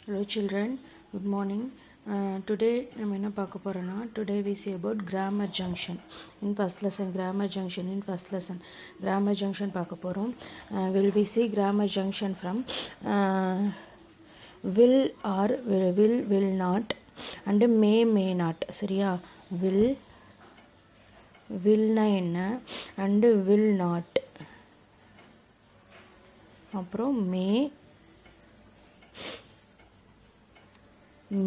Hello children, good morning. Today today we see about grammar junction in first lesson. Grammar junction in first lesson. Grammar junction will we see grammar junction from will or will not and may not. சரியா? will na என்ன and will not அப்புறம்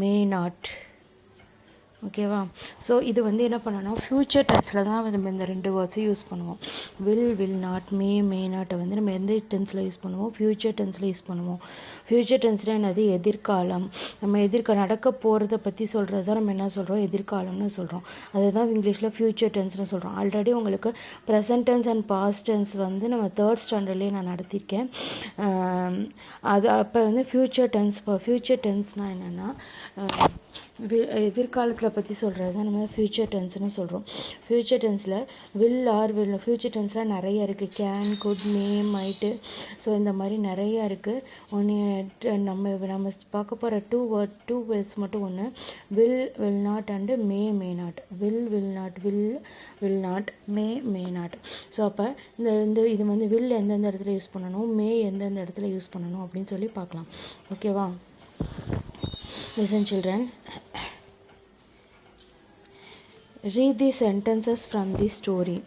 may not. ஓகேவா? So இது என்ன பண்ணணும், future டென்ஸில் தான் நம்ம இந்த ரெண்டு வேர்ட்ஸை யூஸ் பண்ணுவோம். வில் நாட், மே நாட்டை நம்ம எந்த டென்ஸில் யூஸ் பண்ணுவோம்? ஃப்யூச்சர் டென்ஸில் யூஸ் பண்ணுவோம். ஃப்யூச்சர் டென்ஸில் என்னது? எதிர்காலம். நம்ம நடக்க போகிறத பற்றி சொல்கிறது தான் நம்ம என்ன சொல்கிறோம்? எதிர்காலம்னு சொல்கிறோம். அதுதான் இங்கிலீஷில் ஃப்யூச்சர் டென்ஸ்னு சொல்கிறோம். ஆல்ரெடி உங்களுக்கு present tense and past tense நம்ம 3rd ஸ்டாண்டர்ட்லேயே நான் நடத்தியிருக்கேன். அது அப்போ ஃப்யூச்சர் டென்ஸ்னால் என்னென்னா எதிர்காலத்தில் பற்றி சொல்கிறது தான் நம்ம ஃப்யூச்சர் டென்ஸ்னு சொல்கிறோம். ஃப்யூச்சர் டென்ஸில் ஃப்யூச்சர் டென்ஸில் நிறைய இருக்குது. Can, good, May, மைட்டு. ஸோ இந்த மாதிரி நிறையா இருக்குது. ஒன்று நம்ம பார்க்க போகிற டூ வேர்ட்ஸ் மட்டும் ஒன்று will not and May not. Will not, may not. So அப்போ இது வில் எந்தெந்த இடத்துல யூஸ் பண்ணணும், மே எந்தெந்த இடத்துல யூஸ் பண்ணணும் அப்படின்னு சொல்லி பார்க்கலாம். ஓகேவா? Listen children. Read the sentences from the story.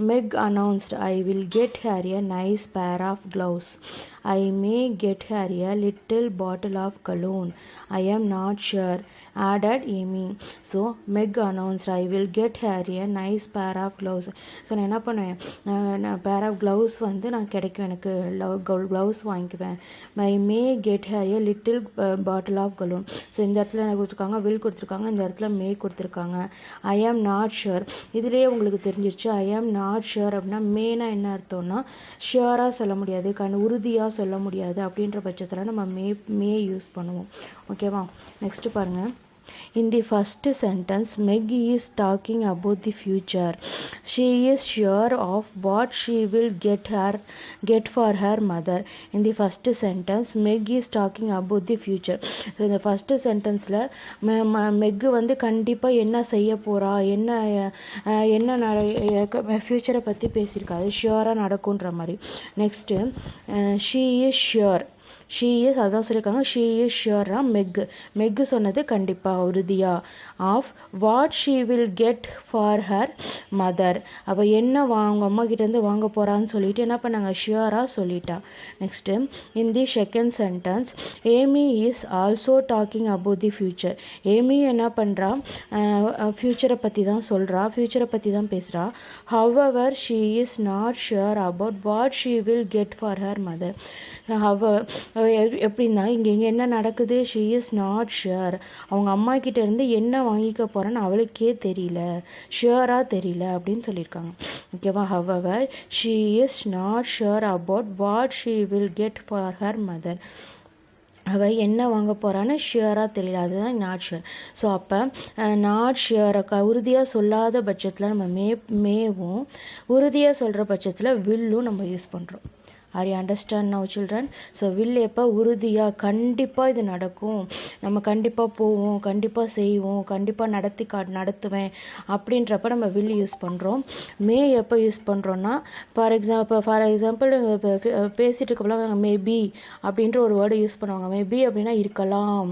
Meg announced, I will get her a nice pair of gloves. I may get her a little bottle of cologne. I am not sure, added Amy. So Meg announced, I will get her a nice pair of gloves. So நான் என்ன பண்ணுவேன், pair of gloves நான் கிடைக்கும், எனக்கு gloves வாங்கிக்குவேன். I may get her a little bottle of cologne. So இந்த இடத்துல என்ன கொடுத்துருக்காங்க? will கொடுத்துருக்காங்க, இந்த இடத்துல may கொடுத்துருக்காங்க. I am not sure. இதுலேயே உங்களுக்கு தெரிஞ்சிருச்சு. I am not sure அப்படின்னா மேனா என்ன அர்த்தம்னா ஷியராக சொல்ல முடியாது, உறுதியாக சொல்ல முடியாது. அப்படின்ற பட்சத்தில் நம்ம மே யூஸ் பண்ணுவோம். ஓகேவா? நெக்ஸ்ட் பாருங்க. In the first sentence, Meg is talking about the future. She is sure of what she will get for her mother. In the first sentence, Meg is talking about the future. So in the first sentence ல Meg கண்டிப்பா என்ன செய்ய போறா, என்ன ஃபியூச்சரை பத்தி பேசியிருக்காது, ஷியரா நடக்கும்ன்ற மாதிரி. Next she is sure. அதான் சொல்லியிருக்காங்க. ஷீ இஸ் ஷியரா மெக் சொன்னது கண்டிப்பாக உறுதியா. Of what she will get for her mother. அப்போ என்ன அவங்க அம்மா கிட்டேருந்து வாங்க போகிறான்னு சொல்லிட்டு என்ன பண்ணாங்க? ஷியராக சொல்லிட்டா. Next in the second sentence, Amy is also talking about the future. Amy என்ன பண்ணுறா? ஃப்யூச்சரை பற்றி தான் சொல்கிறா, ஃப்யூச்சரை பற்றி தான் பேசுகிறா. However she is not sure about what she will get for her mother. எப்படின்னா இங்கே என்ன நடக்குது? She is not sure. அவங்க அம்மா கிட்ட இருந்து என்ன வாங்கிக்க போறான்னு அவளுக்கே தெரியல, ஷியராக தெரியல அப்படின்னு சொல்லியிருக்காங்க. ஓகேவா? However she is not sure about what she will get for her mother. அவள் என்ன வாங்க போகிறான்னு ஷியராக தெரியல, அதுதான் நாட் ஷியர். ஸோ அப்போ நாட் ஷியரை உறுதியாக சொல்லாத பட்சத்தில் நம்ம மேவும், உறுதியாக சொல்கிற பட்சத்தில் வில்லும் நம்ம யூஸ் பண்ணுறோம். Are you understand now children? So will எப்போ உறுதியாக கண்டிப்பாக இது நடக்கும், நம்ம கண்டிப்பாக போவோம், கண்டிப்பாக செய்வோம், கண்டிப்பாக நடத்துவேன் அப்படின்றப்ப நம்ம வில் யூஸ் பண்ணுறோம். மே எப்போ யூஸ் பண்ணுறோன்னா ஃபார் எக்ஸாம்பிள் பேசிகிட்டு இருக்கப்பலாம் மேபி அப்படின்ற ஒரு வேர்டை யூஸ் பண்ணுவாங்க. மேபி அப்படின்னா இருக்கலாம்,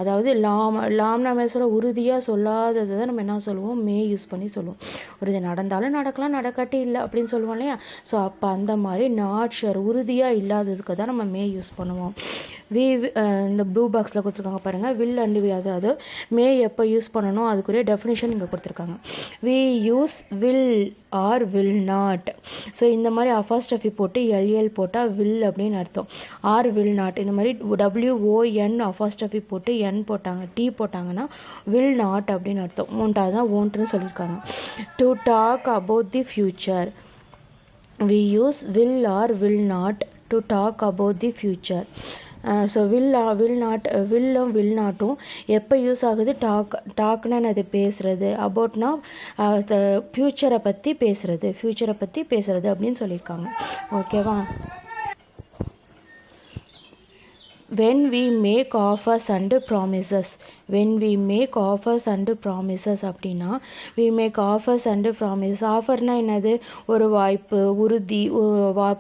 அதாவது லாம் நம்ம சொல்ல உறுதியாக சொல்லாததை தான் நம்ம என்ன சொல்லுவோம்? மே யூஸ் பண்ணி சொல்லுவோம். ஒரு இது நடந்தாலும் நடக்கலாம், நடக்காட்டி இல்லை அப்படின்னு சொல்லுவோம் இல்லையா? ஸோ அப்போ அந்த மாதிரி நாட் ஷியர் உறுதியாக இல்லாததுக்கு தான் நம்ம மே யூஸ் பண்ணுவோம். இந்த ப்ளூ பாக்ஸில் கொடுத்துருக்காங்க பாருங்கள். வில் அண்ட் அதாவது மே எப்போ யூஸ் பண்ணணும் அதுக்குரிய டெஃபினிஷன் இங்கே கொடுத்துருக்காங்க. We use will or will not. So இந்த மாதிரி அஃபாஸ்டஃபி போட்டு எல்எல் போட்டால் வில் அப்படின்னு அர்த்தம். ஆர் வில் நாட் இந்த மாதிரி WON அஃபாஸ்டஃபி போட்டு என் போட்டாங்க, டி போட்டாங்கன்னா வில் நாட் அப்படின்னு அர்த்தம். மூன்றாவது தான் ஓன்ட்னு சொல்லியிருக்காங்க. To talk about the future, we use will or will not to talk about the future. So வில்லும் வில் நாட்டும் எப்போ யூஸ் ஆகுது? டாக்னா அது பேசுகிறது, அபவுட்னா ஃப்யூச்சரை பற்றி பேசுகிறது அப்படின்னு சொல்லியிருக்காங்க. ஓகேவா? when we make offers and promises. when we make offers and promises அப்படின்னா we make offers and promises. ஆஃபர்னா என்னது? ஒரு வாய்ப்பு, உறுதி.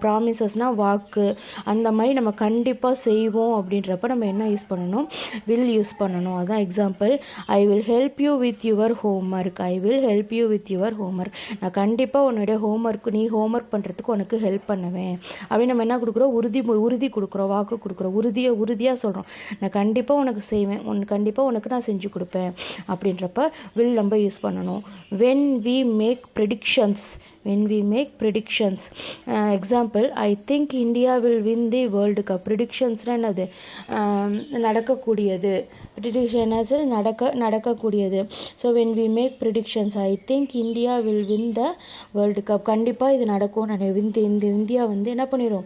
ப்ராமிசஸ்னால் வாக்கு. அந்த மாதிரி நம்ம கண்டிப்பாக செய்வோம் அப்படின்றப்ப நம்ம என்ன யூஸ் பண்ணணும்? will யூஸ் பண்ணணும். அதான் example, I will help you with your homework. I will help you with your homework. நான் கண்டிப்பாக உன்னுடைய ஹோம்ஒர்க், நீ ஹோம்ஒர்க் பண்ணுறதுக்கு உனக்கு ஹெல்ப் பண்ணுவேன் அப்படின்னு நம்ம என்ன கொடுக்குறோம்? உறுதி கொடுக்குறோம், வாக்கு கொடுக்குறோம், உறுதியாக சொல்கிறோம். நான் கண்டிப்பாக உனக்கு செய்வேன், கண்டிப்பாக உனக்கு நான் செஞ்சு கொடுப்பேன் அப்படின்றப்ப வில் நம்ம யூஸ் பண்ணணும். when we make predictions. when we make predictions. Example, I think India will win the World Cup. Predictionsனா என்னது? நடக்கக்கூடியது. prediction நடக்கக்கூடியது. So when we make predictions, I think India will win the World Cup. கண்டிப்பாக இது நடக்கும். இந்த India வந்து என்ன பண்ணிடும்?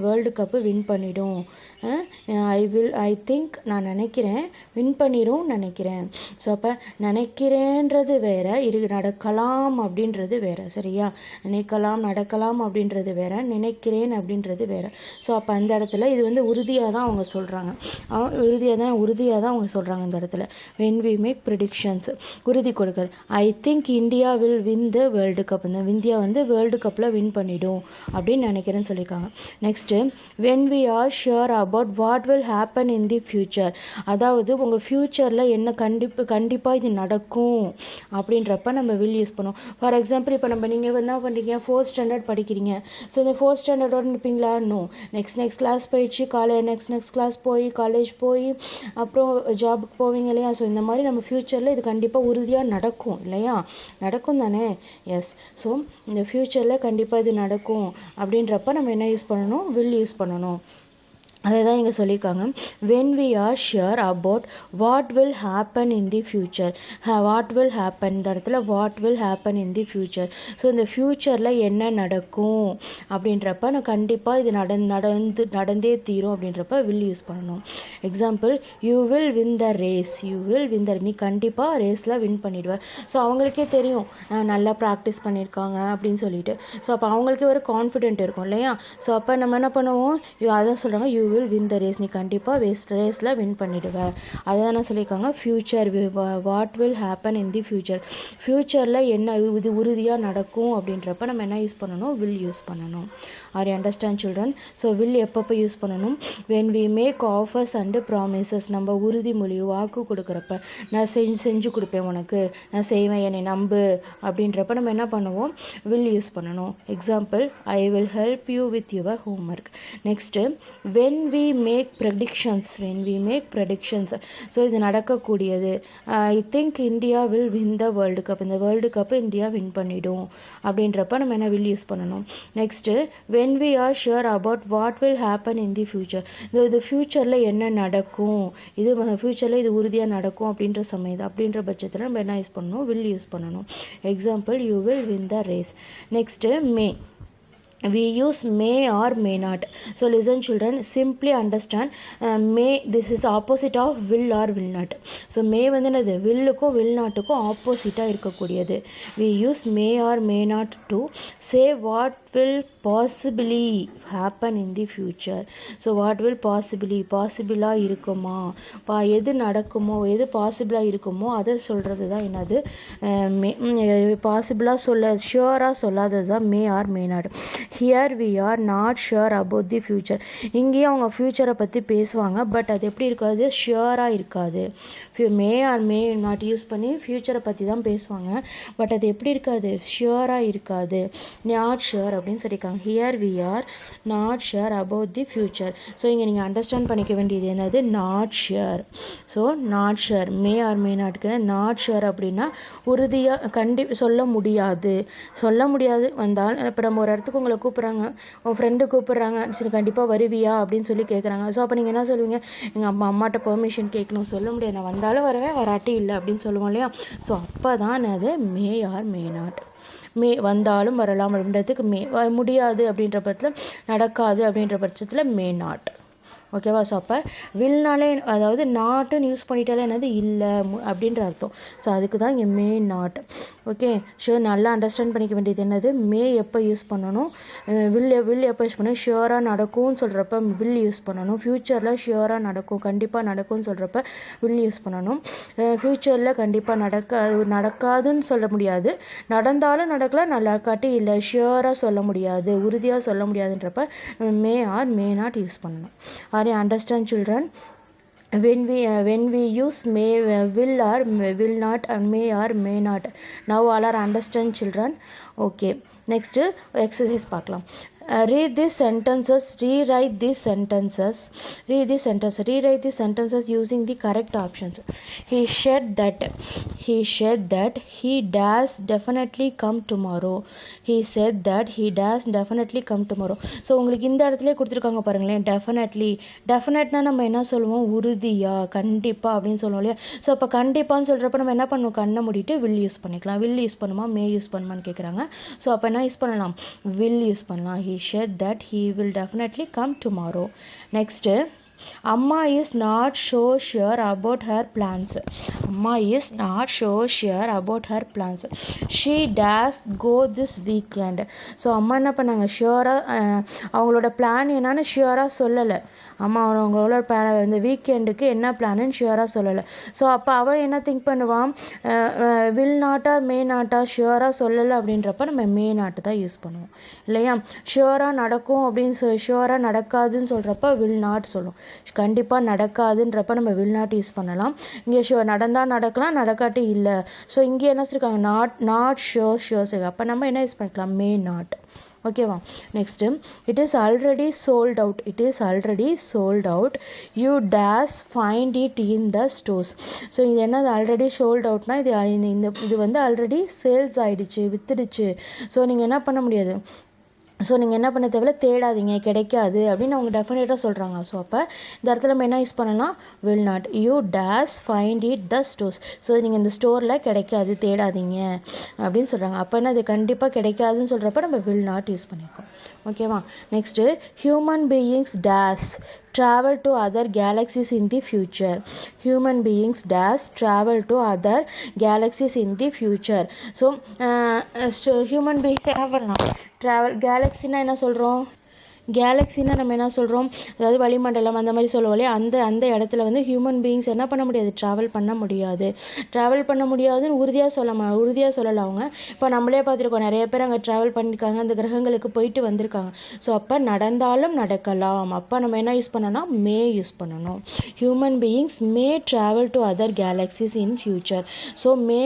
வேர்ல்டு கப்பு வின் பண்ணிடும். ஐ திங்க், நான் நினைக்கிறேன், வின் பண்ணிடும் நினைக்கிறேன். ஸோ அப்போ நினைக்கிறேன்றது வேற, நடக்கலாம் அப்படின்றது வேற. சரியா? நினைக்கலாம், நடக்கலாம் அப்படின்றது வேற, நினைக்கிறேன் அப்படின்றது வேற. ஸோ அப்போ அந்த இடத்துல இது வந்து உறுதியாக தான் அவங்க சொல்கிறாங்க. உறுதியாக தான் அவங்க சொல்கிறாங்க இந்த இடத்துல. when we make predictions, உறுதி கொடுக்குறது. ஐ think India will win the world cup. இந்த இந்தியா வந்து வேர்ல்டு கப்பில் வின் பண்ணிடும் அப்படின்னு நினைக்கிறேன்னு சொல்லியிருக்காங்க. Next, when we are sure about what will happen in the future. அதாவது உங்கள் ஃப்யூச்சரில் என்ன கண்டிப்பாக இது நடக்கும் அப்படின்றப்ப நம்ம will யூஸ் பண்ணுவோம். ஃபார் எக்ஸாம்பிள், இப்போ நீங்கள் என்ன பண்ணுறீங்க? 4th ஸ்டாண்டர்ட் படிக்கிறீங்க. ஸோ இந்த 4th ஸ்டாண்டர்டோட நிற்பீங்களா? நோ. நெக்ஸ்ட் கிளாஸ் போயிடுச்சு, நெக்ஸ்ட் கிளாஸ் போய் காலேஜ் போய் அப்புறம் ஜாபுக்கு போவீங்க இல்லையா? ஸோ இந்த மாதிரி நம்ம ஃப்யூச்சரில் இது கண்டிப்பாக உறுதியாக நடக்கும் இல்லையா? நடக்கும் தானே? எஸ். ஸோ இந்த ஃப்யூச்சரில் கண்டிப்பாக இது நடக்கும் அப்படின்றப்ப நம்ம என்ன யூஸ் பண்ணணும்? will யூஸ் பண்ணணும். அதை தான் இங்கே சொல்லியிருக்காங்க. when we are sure about what will happen in the future. what will happen, இந்த இடத்துல what will happen in the future. So இந்த ஃப்யூச்சரில் என்ன நடக்கும் அப்படின்றப்ப நான் கண்டிப்பாக இது நடந்தே தீரும் அப்படின்றப்ப will யூஸ் பண்ணணும். Example, you will win the race. you will win the, நீ கண்டிப்பாக ரேஸில் வின் பண்ணிடுவேன். ஸோ அவங்களுக்கே தெரியும் நல்லா ப்ராக்டிஸ் பண்ணியிருக்காங்க அப்படின்னு சொல்லிட்டு. ஸோ அப்போ அவங்களுக்கே ஒரு கான்ஃபிடென்ட் இருக்கும் இல்லையா? ஸோ அப்போ நம்ம என்ன பண்ணுவோம்? அதான் சொல்கிறாங்க, you will win the race. நீ கண்டிப்பாக ரேஸில் வின் பண்ணிடுவேன். அதுதான் நான் சொல்லியிருக்காங்க. Future, what will happen in the future. ஃப்யூச்சரில் என்ன இது உறுதியாக நடக்கும் அப்படின்றப்ப நம்ம என்ன யூஸ் பண்ணணும்? will யூஸ் பண்ணணும். R you understand children? So will எப்பப்போ யூஸ் பண்ணணும்? when we make offers and promises. நம்ம உறுதிமொழி, வாக்கு கொடுக்குறப்ப, நான் செஞ்சு கொடுப்பேன் உனக்கு, நான் செய்வேன், என்னை நம்பு அப்படின்றப்ப நம்ம என்ன பண்ணுவோம்? will யூஸ் பண்ணணும். Example, I will help you with your homework. Next, when we make predictions. when we make predictions. So இது நடக்கக்கூடியது. I think India will win the world cup. இந்த வேர்ல்டு கப்பை இந்தியா வின் பண்ணிடும் அப்படின்றப்ப நம்ம என்ன will use பண்ணணும். Next, when we are sure about what will happen in the future. இது ஃப்யூச்சரில் என்ன நடக்கும், இது ஃப்யூச்சரில் இது உறுதியாக நடக்கும் அப்படின்ற பட்சத்தில் நம்ம என்ன யூஸ் பண்ணணும்? will யூஸ் பண்ணணும். Example, you will win the race. Next, may. we use may or may not. So listen children, simply understand, may, this is opposite of will or will not. So may வந்து என்னது? wilலுக்கும் will notக்கும் ஆப்போசிட்டாக இருக்கக்கூடியது. we use may or may not to say what will possibly happen in the future. So what will possibly இருக்குமா, எது நடக்குமோ, எது பாசிபிளாக இருக்குமோ அதை சொல்கிறது தான் என்னது? பாசிபிளாக ஷுவராக சொல்லாதது தான் may or may not. Here we are not sure about the future. இங்கேயும் அவங்க ஃப்யூச்சரை பற்றி பேசுவாங்க, பட் அது எப்படி இருக்காது? ஷியராக இருக்காது. மே ஆர் மே நாட் யூஸ் பண்ணி ஃப்யூச்சரை பற்றி தான் பேசுவாங்க, பட் அது எப்படி இருக்காது? ஷியராக இருக்காது. நாட் ஷியர் அப்படின்னு சொல்லியிருக்காங்க. Here we are not sure about the future. So இங்கே நீங்கள் அண்டர்ஸ்டாண்ட் பண்ணிக்க வேண்டியது என்னது? Not sure. So not sure, may or may நாட்க்கு நாட் ஷியர் அப்படின்னா உறுதியாக சொல்ல முடியாது வந்தால். இப்போ நம்ம ஒரு இடத்துக்கு உங்களை கூப்பிட்றாங்க, உன் ஃப்ரெண்டு கூப்பிட்றாங்க, சரி கண்டிப்பாக வருவியா அப்படின்னு சொல்லி கேட்குறாங்க. ஸோ அப்போ நீங்கள் என்ன சொல்லுவீங்க? எங்கள் அம்மாட்ட பெர்மிஷன் கேட்கணும். சொல்ல முடியாது, நான் வந்தாலும் வருவேன், வராட்டி இல்லை அப்படின்னு சொல்லுவோம் இல்லையா? ஸோ அப்போ தான் அது மே ஆர் மே நாட். மே வந்தாலும் வரலாம் அப்படின்றதுக்கு மே, முடியாது அப்படின்ற பட்சத்தில், நடக்காது அப்படின்ற பட்சத்தில் மே நாட். ஓகேவா. ஸோ அப்போ வில்னாலே அதாவது நாட்டுன்னு யூஸ் பண்ணிட்டாலே என்னது இல்லை அப்படின்ற அர்த்தம். ஸோ அதுக்கு தான் இங்கே மே நாட். ஓகே. ஸோ நல்லா அண்டர்ஸ்டாண்ட் பண்ணிக்க வேண்டியது என்னது, மே எப்போ யூஸ் பண்ணணும், வில் எப்போ யூஸ் பண்ணணும், ஷியோராக நடக்கும்னு சொல்கிறப்ப வில் யூஸ் பண்ணணும், ஃப்யூச்சரில் ஷியோராக நடக்கும் கண்டிப்பாக நடக்கும்னு சொல்கிறப்ப வில் யூஸ் பண்ணணும், ஃப்யூச்சரில் கண்டிப்பாக நடக்காதுன்னு சொல்ல முடியாது, நடந்தாலும் நடக்கலாம் நடக்காட்டி இல்லை, ஷியோராக சொல்ல முடியாது உறுதியாக சொல்ல முடியாதுன்றப்ப may or may not use பண்ணணும். Are you understand children? When we use may, will or will not, and may or may not. Now all are understand children. Okay. Next exercise பார்க்கலாம். Read these sentences, rewrite these sentences using the correct options. He said that he does definitely come tomorrow. He said that he does definitely come tomorrow. So உங்களுக்கு இந்த இடத்துல கொடுத்துருக்காங்க பாருங்களேன், டெஃபினட்னா நம்ம என்ன சொல்லுவோம், உறுதியா கண்டிப்பாக அப்படின்னு சொல்லுவோம் இல்லையா. ஸோ அப்போ கண்டிப்பான்னு சொல்கிறப்ப நம்ம என்ன பண்ணுவோம், கண்ணை மூடிட்டு வில் யூஸ் பண்ணிக்கலாம். வில் யூஸ் பண்ணுமா மே யூஸ் பண்ணுமான்னு கேட்குறாங்க. ஸோ அப்போ என்ன யூஸ் பண்ணலாம், வில் யூஸ் பண்ணலாம். He said that he will definitely come tomorrow. Next, Amma is not so sure about her plans. Amma is not so sure about her plans. She does go this weekend. So அம்மா என்ன பண்ணாங்க, ஷியோராக அவங்களோட plan என்னன்னு ஷியோராக சொல்லலை. அம்மா அவங்களோட இந்த வீக்கெண்டுக்கு என்ன பிளான்னு ஷியோராக சொல்லலை. ஸோ அப்போ அவள் என்ன திங்க் பண்ணுவான், வில் நாட்டா மே நாட்டா ஷியோராக சொல்லலை அப்படின்றப்ப நம்ம மே நாட்டு தான் யூஸ் பண்ணுவோம் இல்லையா. ஷியோராக நடக்கும் அப்படின்னு ஷியோராக நடக்காதுன்னு சொல்கிறப்ப வில் நாட் சொல்லும். கண்டிப்பாக நடக்காதுன்றப்ப நம்ம வில் நாட் யூஸ் பண்ணலாம். இங்கே நடந்தால் நடக்கலாம் நடக்காட்டி இல்லை. ஸோ இங்கே என்ன சொல்லியிருக்காங்க, நாட் ஷியோர். அப்போ நம்ம என்ன யூஸ் பண்ணிக்கலாம், மே நாட். ஓகேவா. Next, it is already sold out. You days find it in the stores. So இது என்னது, ஆல்ரெடி சோல்ட் அவுட்னா இது வந்து ஆல்ரெடி சேல்ஸ் ஆகிடுச்சு, வித்துடுச்சு. ஸோ நீங்கள் என்ன பண்ண முடியாது, ஸோ நீங்கள் என்ன பண்ண தேவையில்ல, தேடாதீங்க கிடைக்காது அப்படின்னு அவங்க டெஃபினட்டாக சொல்கிறாங்க. ஸோ அப்போ இந்த இடத்துல நம்ம என்ன யூஸ் பண்ணலாம், will not. You days find it the stores. So நீங்கள் இந்த ஸ்டோரில் கிடைக்காது தேடாதீங்க அப்படின்னு சொல்கிறாங்க. அப்போ என்ன, அது கண்டிப்பாக கிடைக்காதுன்னு சொல்கிறப்ப நம்ம வில் நாட் யூஸ் பண்ணியிருக்கோம். ஓகேவா. Next, human beings days travel to other galaxies in the future. Human beings dash travel to other galaxies in the future. So human beings travel galaxy na enna solrom, கேலக்ஸின்னா நம்ம என்ன சொல்கிறோம், அதாவது வளிமண்டலம் அந்த மாதிரி சொல்லுவோம் இல்லையா. அந்த இடத்துல வந்து ஹியூமன் பீயிங்ஸ் என்ன பண்ண முடியாது, ட்ராவல் பண்ண முடியாதுன்னு உறுதியாக சொல்லலாம் அவங்க. இப்போ நம்மளே பார்த்துருக்கோம், நிறைய பேர் அங்கே ட்ராவல் பண்ணியிருக்காங்க, அந்த கிரகங்களுக்கு போயிட்டு வந்திருக்காங்க. ஸோ அப்போ நடந்தாலும் நடக்கலாம். அப்போ நம்ம என்ன யூஸ் பண்ணணும்னா மே யூஸ் பண்ணணும். Human beings May travel to other galaxies in future. So May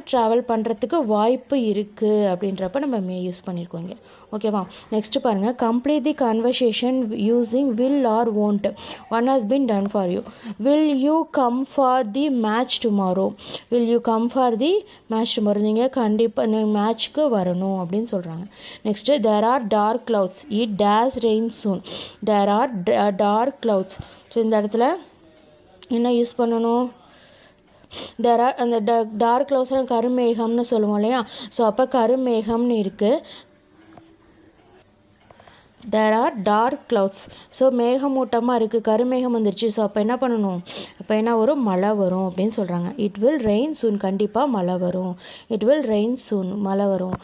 travel பண்ணுறதுக்கு வாய்ப்பு இருக்குது அப்படின்றப்ப நம்ம மே யூஸ் பண்ணியிருக்கோம் இங்கே. ஓகேவா. நெக்ஸ்ட் பாருங்கள், complete the conversation using will or won't. One has been done for you. Will you come for the match tomorrow. நீங்கள் கண்டிப்பாக மேட்ச்க்கு வரணும் அப்படின்னு சொல்கிறாங்க. Next, there are dark clouds, it dash rain soon. There are dark clouds. So இந்த இடத்துல என்ன use பண்ணணும், அந்த டார்க் கிளவுட்ஸ் கருமேகம்னு சொல்லுவோம் இல்லையா. ஸோ அப்போ கருமேகம்னு இருக்குது. there are dark clouds. So மேகமூட்டமாக இருக்குது, கருமேகம் வந்துருச்சு. ஸோ அப்போ என்ன பண்ணணும், அப்போ என்ன வரும், மழை வரும் அப்படின்னு சொல்கிறாங்க. இட் வில் ரெயின் சூன், கண்டிப்பாக மழை வரும். மழை வரும்.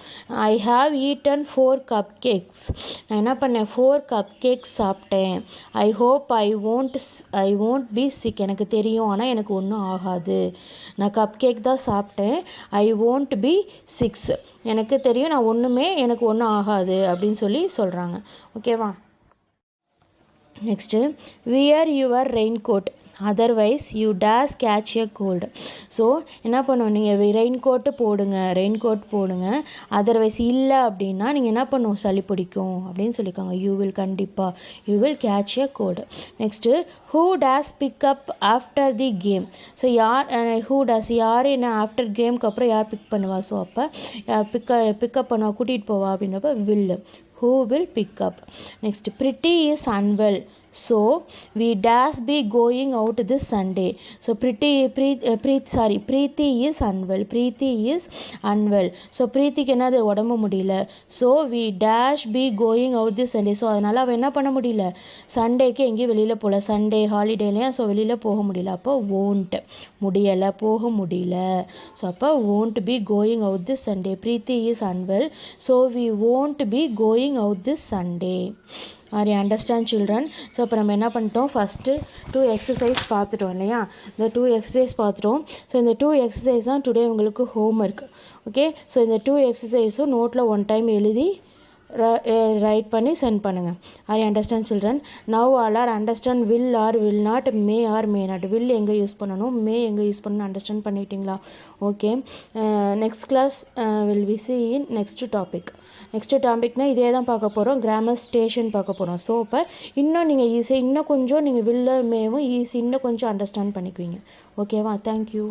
I have eaten 4 cup cakes. நான் என்ன பண்ணேன், 4 கப் கேக்ஸ் சாப்பிட்டேன். I hope I won't be sick. எனக்கு தெரியும் ஆனால் எனக்கு ஒன்றும் ஆகாது. நான் கப் கேக் தான் சாப்பிட்டேன். ஐ won't be sick. எனக்கு தெரியும் எனக்கு ஒன்றும் ஆகாது அப்படின்னு சொல்லி சொல்கிறாங்க. ஓகேவா. Next, wear your rain coat, otherwise you dash catch a cold. So என்ன பண்ணுவோம், நீங்கள் ரெயின் கோட் போடுங்க. அதர்வைஸ் இல்லை அப்படின்னா நீங்கள் என்ன பண்ணுவோம், சளி பிடிக்கும் அப்படின்னு சொல்லியிருக்காங்க. You will catch a cold. Next, who dash pick up after the game. So யார் என்ன ஆஃப்டர் கேமுக்கு அப்புறம் யார் பிக் பண்ணுவா. ஸோ அப்போ பிக்கப் பண்ணுவா, கூட்டிகிட்டு போவா அப்படின்றப்ப will. Who will pick up. Next, pretty is unwell. So we dash be going out this Sunday. So Preeti is unwell. Preeti is unwell. So பிரீத்திக்கு என்னது உடம்பு முடியல. So we dash be going out this Sunday. So அதனால் அவள் என்ன பண்ண முடியல, சண்டேக்கு எங்கேயும் வெளியில் போகல. சண்டே ஹாலிடேலையா, ஸோ வெளியில் போக முடியல. அப்போ won't முடியலை, போக முடியல. ஸோ அப்போ won't be going out this Sunday. Preethi is unwell. So we won't be going out this Sunday. Are you understand children? So இப்போ நம்ம என்ன பண்ணிட்டோம், ஃபஸ்ட்டு 2 எக்ஸசைஸ் பார்த்துட்டோம் இல்லையா. இந்த 2 எக்ஸசைஸ் பார்த்துட்டோம். ஸோ இந்த 2 எக்ஸசைஸ் தான் டுடே உங்களுக்கு ஹோம்ஒர்க். ஓகே, ஸோ இந்த 2 எக்ஸசைஸும் நோட்டில் 1 டைம் எழுதி ரைட் பண்ணி சென்ட் பண்ணுங்கள். Are you understand children? Now all are understand will or will not, may or may not. Will எங்கே யூஸ் பண்ணணும், மே எங்கே யூஸ் பண்ணணும் அண்டர்ஸ்டாண்ட் பண்ணிட்டீங்களா? Okay, next class will we see in next topic. Next டாபிக்னால் இதே தான் பார்க்க போகிறோம், கிராமர் ஸ்டேஷன் பார்க்க போகிறோம். ஸோ இப்போ இன்னும் நீங்கள் ஈஸியாக இன்னும் கொஞ்சம் நீங்கள் வில்ல மேவும் ஈஸி இன்னும் கொஞ்சம் அண்டர்ஸ்டாண்ட் பண்ணிக்குவீங்க. ஓகேவா? தேங்க்யூ.